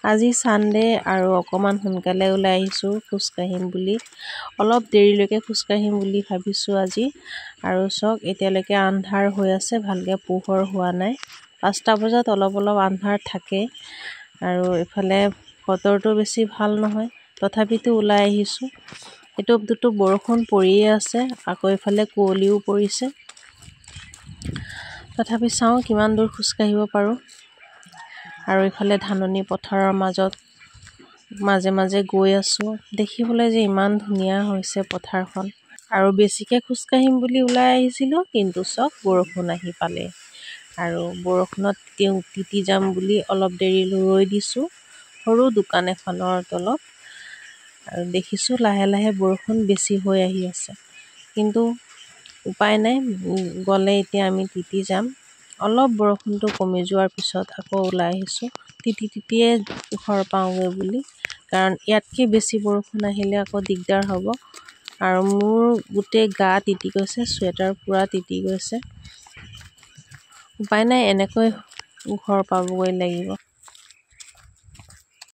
আজি সানডে আৰু অকমান সোনকালে ওলাই আহিছো খোজ কাঢ়িম বুলি অলপ দেৰিলৈকে খোজ কাঢ়িম বুলি ভাবিছো আজি আৰু চক এতিয়ালৈকে আন্ধাৰ হৈ আছে ভালকে পোহৰ হোৱা নাই 5টা বজাত অলপ আন্ধাৰ থাকে আৰু ইফালে বতৰটো বেছি ভাল নহয় তথাপিতো ওলাই আহিছো এটুপ দুটুপ বৰষুণ পৰিয়ে আছে আকৌ ইফালে কুঁৱলীও পৰিছে তথাপি চাও কিমান দূৰ খোজ কাঢ়িব পাৰো আৰু ইফালে ধাননি পথাৰৰ মাজত মাজে মাজে গৈ আছো দেখিবলৈ যে ইমান ধুনীয়া হৈছে পথাৰখন আৰু বেছিকে খোজ কাঢ়িম বুলি ওলাই আহিছিলো কিন্তু চক বৰষুণ আহি পালে আৰু বৰষুণত তিতি যাম বুলি অলপ দেৰি ৰৈ দিছো সৰু দোকান এখনৰ তলত আৰু দেখিছো লাহে লাহে বৰষুণ বেছি হৈ আহি আছে কিন্তু উপায় নাই গলে এতিয়া আমি তিতি যাম অলপ বৰষুণটো কমি যোৱাৰ পিছত আকৌ ওলাই আহিছো তিতিয়ে ঘৰ পাওঁগে বুলি কাৰণ ইয়াতকে বেছি বৰষুণ আহিলে আকৌ দিগদাৰ হ'ব আৰু মোৰ গোটেই গা তিতি গৈছে সোৱেটাৰ পুৰা তিতি গৈছে উপায় নাই এনেকৈ ঘৰ পাবগৈ লাগিব